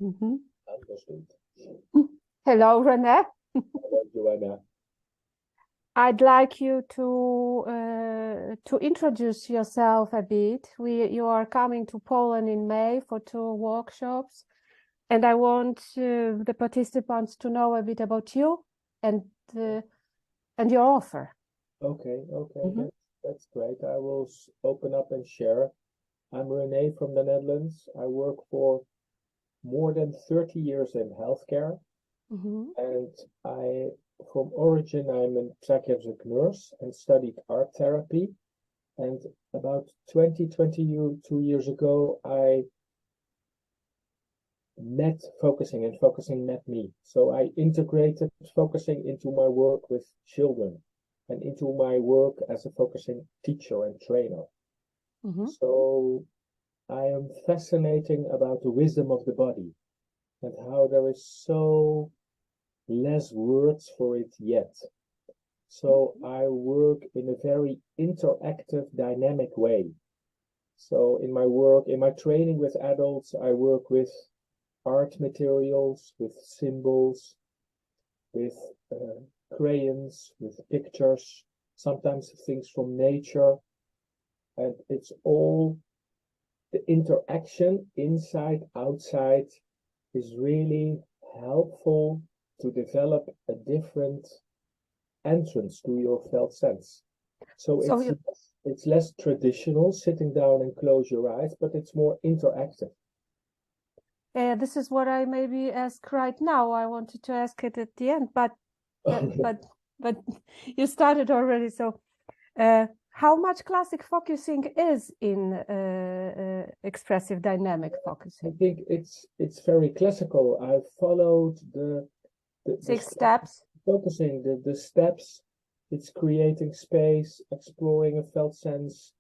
Mhm. Understood. Hello, René. Hello, Joanna. I'd like you to introduce yourself a bit. You are coming to Poland in May for 2 workshops, and I want the participants to know a bit about you and your offer. Okay, Mhm. that's great. I will open up and share. I'm René from the Netherlands. I work for more than 30 years in healthcare, Mhm. and from origin, I'm a psychiatric nurse and studied art therapy. And about 22 years ago, I met focusing, and focusing met me. So I integrated focusing into my work with children and into my work as a focusing teacher and trainer. Mhm. So I am fascinating about the wisdom of the body and how there is so less words for it yet. So I work in a very interactive, dynamic way. So in my work, in my training with adults, I work with art materials, with symbols, with crayons, with pictures, sometimes things from nature. And it's all the interaction inside, outside is really helpful to develop a different entrance to your felt sense. So it's less traditional, sitting down and close your eyes, but it's more interactive. This is what I maybe ask right now. I wanted to ask it at the end, but you started already. So, how much classic focusing is in expressive dynamic I focusing? think it's very classical. I followed the 6 steps. focusing, the steps. It's creating space, exploring a felt sense,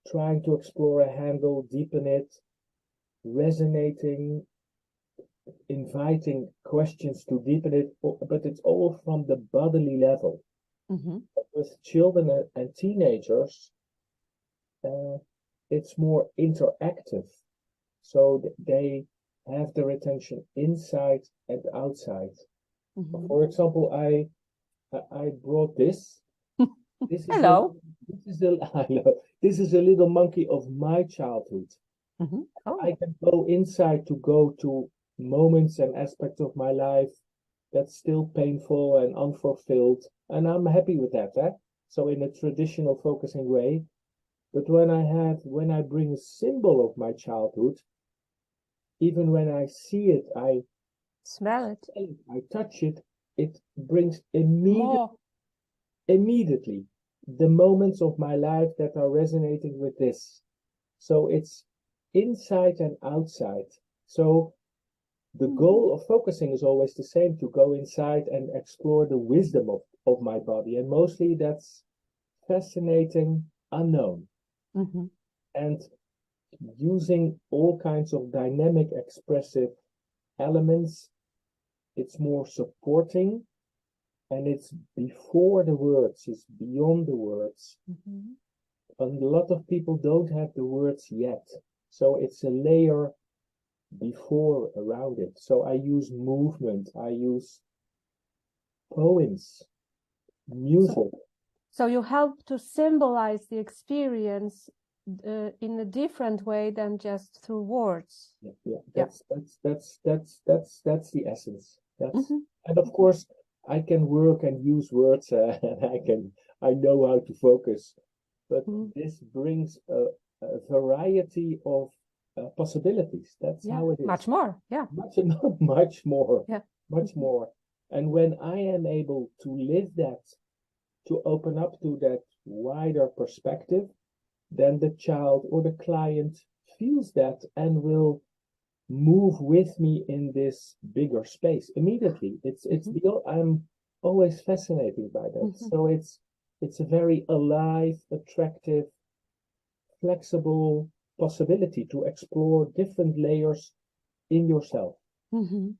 trying to explore a handle, deepen it, resonating, inviting questions to deepen it, but it's all from the bodily level. Mhm. With children and teenagers, it's more interactive. So they have their attention inside and outside. Mhm. For example, I brought this. Hello. This is a little monkey of my childhood. Mhm. Oh. I can go inside to go to moments and aspects of my life that's still painful and unfulfilled, and I'm happy with that. So in a traditional focusing way. But when I bring a symbol of my childhood, even when I see it, I Smell it. I touch it, it brings More. immediately the moments of my life that are resonating with this. So it's inside and outside. So the goal of focusing is always the same, to go inside and explore the wisdom of my body. And mostly that's fascinating unknown. Mm-hmm. And using all kinds of dynamic expressive elements, it's more supporting, and it's before the words, it's beyond the words. Mm-hmm. And a lot of people don't have the words yet. So it's a layer before around it. So I use movement, I use poems, music. So you help to symbolize the experience in a different way than just through words. That's the essence. Mm-hmm. And of course I can work and use words, and I know how to focus, but this brings a variety of possibilities. That's how it is. Much more, much more, much Mm-hmm. more. And when I am able to live that, to open up to that wider perspective, then the child or the client feels that and will move with me in this bigger space immediately. It's beyond, I'm always fascinated by that. So it's a very alive, attractive, flexible possibility to explore different layers in yourself. Mm-hmm.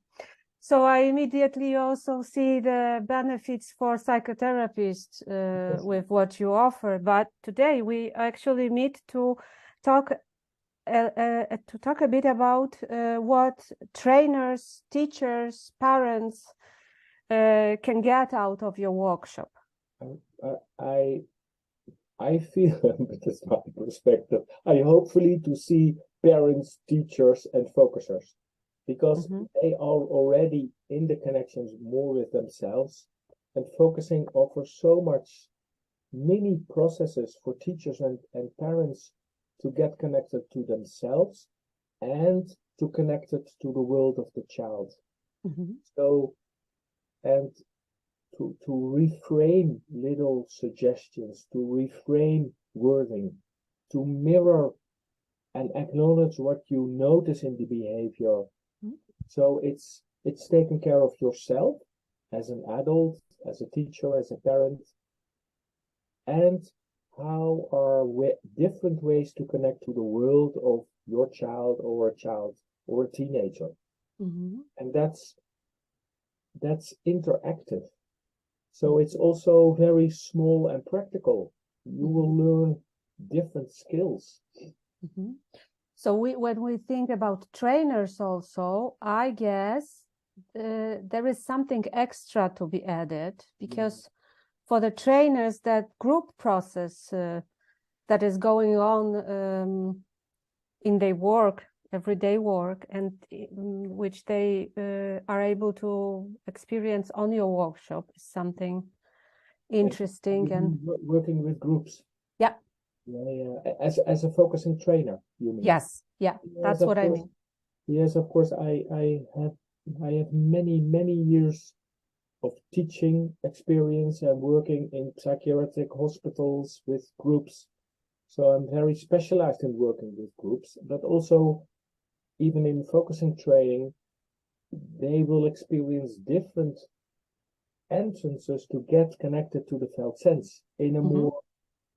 So I immediately also see the benefits for psychotherapists with what you offer. But today we actually meet to talk to talk a bit about what trainers, teachers, parents can get out of your workshop. I feel, but that's my perspective, I hopefully to see parents, teachers, and focusers, because they are already in the connections more with themselves, and focusing offers so much mini processes for teachers and parents to get connected to themselves and to connect it to the world of the child. So, and to reframe little suggestions, to reframe wording, to mirror and acknowledge what you notice in the behavior. So it's taking care of yourself as an adult, as a teacher, as a parent, and how are different ways to connect to the world of your child or a teenager. And that's interactive. So it's also very small and practical. You will learn different skills. So when we think about trainers also, I guess there is something extra to be added, because for the trainers, that group process that is going on in their work, everyday work, and which they are able to experience on your workshop is something interesting. And working with groups. Yeah. As a focusing trainer, you mean? Yes, that's what I mean. Yes, of course. I have many years of teaching experience and working in psychiatric hospitals with groups. So I'm very specialized in working with groups, but also even in focusing training, they will experience different entrances to get connected to the felt sense in a more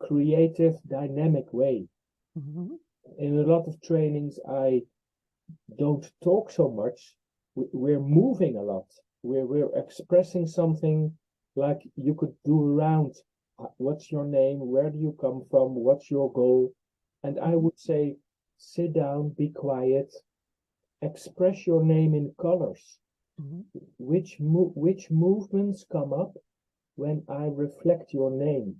creative, dynamic way. In a lot of trainings, I don't talk so much. We're moving a lot. We're expressing something, like you could do around what's your name, where do you come from, what's your goal. And I would say, sit down, be quiet, express your name in colors. Which movements come up when I reflect your name?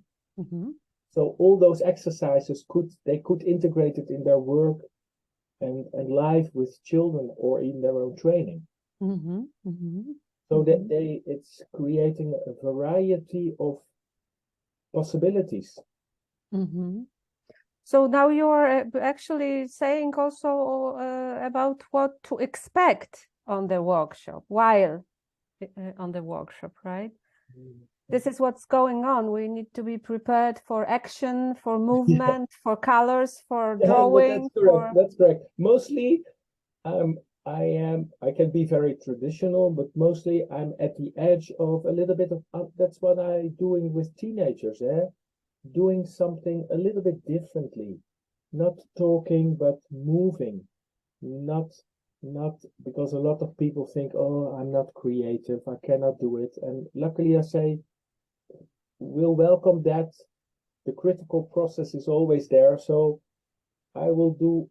So all those exercises could integrate it in their work and life with children, or in their own training. So that it's creating a variety of possibilities. So now you're actually saying also about what to expect on the workshop, while on the workshop, right? This is what's going on. We need to be prepared for action, for movement, for colors, for drawing. That's correct. Mostly, I can be very traditional, but mostly I'm at the edge of a little bit of, that's what I'm doing with teenagers, doing something a little bit differently, not talking, but moving, not because a lot of people think, oh, I'm not creative, I cannot do it. And luckily I say, we'll welcome that. The critical process is always there. So I will do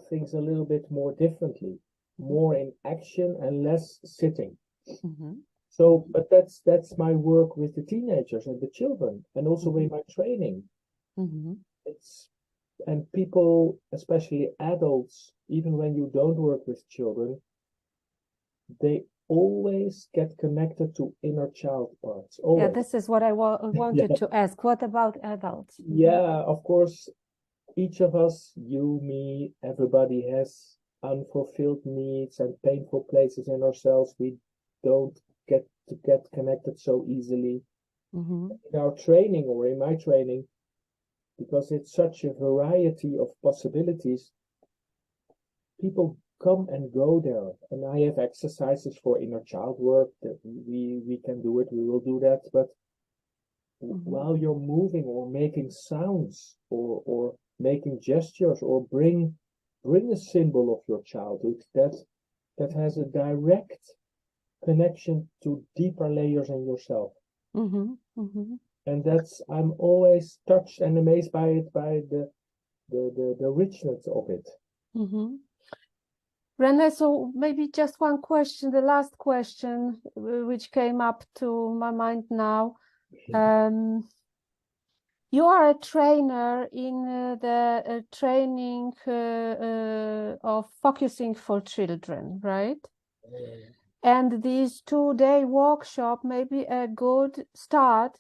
things a little bit more differently, more in action and less sitting. So, but that's my work with the teenagers and the children, and also with my training. And people, especially adults, even when you don't work with children, they always get connected to inner child parts. Always. Yeah, this is what I wanted to ask. What about adults? Yeah, of course, each of us, you, me, everybody has unfulfilled needs and painful places in ourselves. We don't get connected so easily. In our training, or in my training, because it's such a variety of possibilities, people come and go there. And I have exercises for inner child work that we can do it, we will do that. But while you're moving or making sounds or making gestures, or bring a symbol of your childhood that has a direct connection to deeper layers in yourself. And I'm always touched and amazed by it, by the richness of it. Mm-hmm. René, so maybe just one question, the last question, which came up to my mind now. You are a trainer in the training of focusing for children, right? And this 2-day workshop may be a good start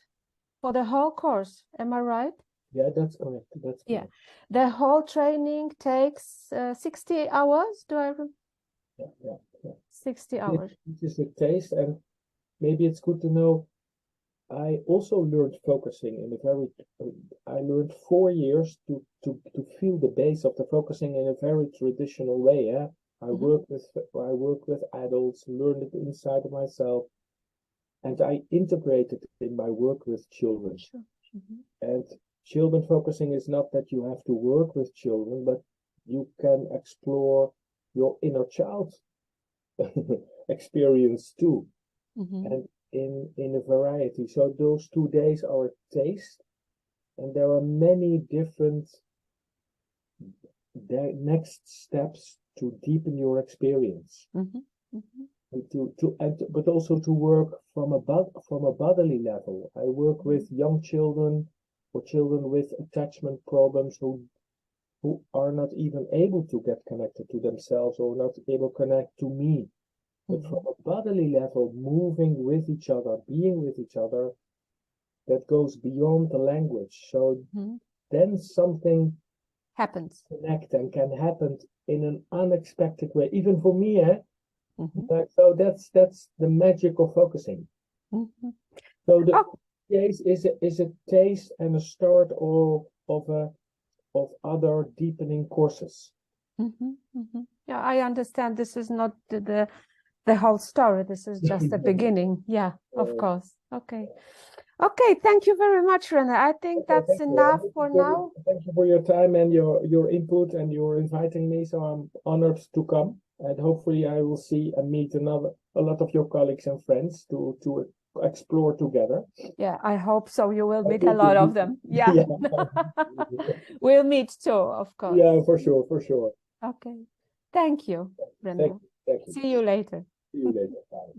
for the whole course. Am I right? Yeah, that's correct. That's correct. Yeah. The whole training takes 60 hours, do I remember? Yeah. 60 hours. This is a taste, and maybe it's good to know. I also learned focusing in a very. I learned 4 years to feel the base of the focusing in a very traditional way. Yeah, I work with adults, learned it inside of myself, and I integrated it in my work with children. Sure. And children focusing is not that you have to work with children, but you can explore your inner child experience too. And in a variety. So those 2 days are a taste, and there are many different next steps to deepen your experience. But also to work from a bodily level. I work with young children or children with attachment problems who are not even able to get connected to themselves or not able to connect to me. But from a bodily level, moving with each other, being with each other, that goes beyond the language. So then something happens. Connect and can happen in an unexpected way, even for me. So that's the magic of focusing. So the case is a taste and a start of other deepening courses. Yeah, I understand. This is not the whole story. This is just the beginning. Yeah, of course. Okay. Thank you very much, René. I think that's enough for now. Thank you for your time and your input, and you're inviting me. So I'm honored to come, and hopefully I will see and meet a lot of your colleagues and friends to explore together. Yeah, I hope so. You will meet a lot of them. Yeah. We'll meet too, of course. Yeah, for sure. Okay. Thank you, René. Thank you. See you later. See you later. Bye.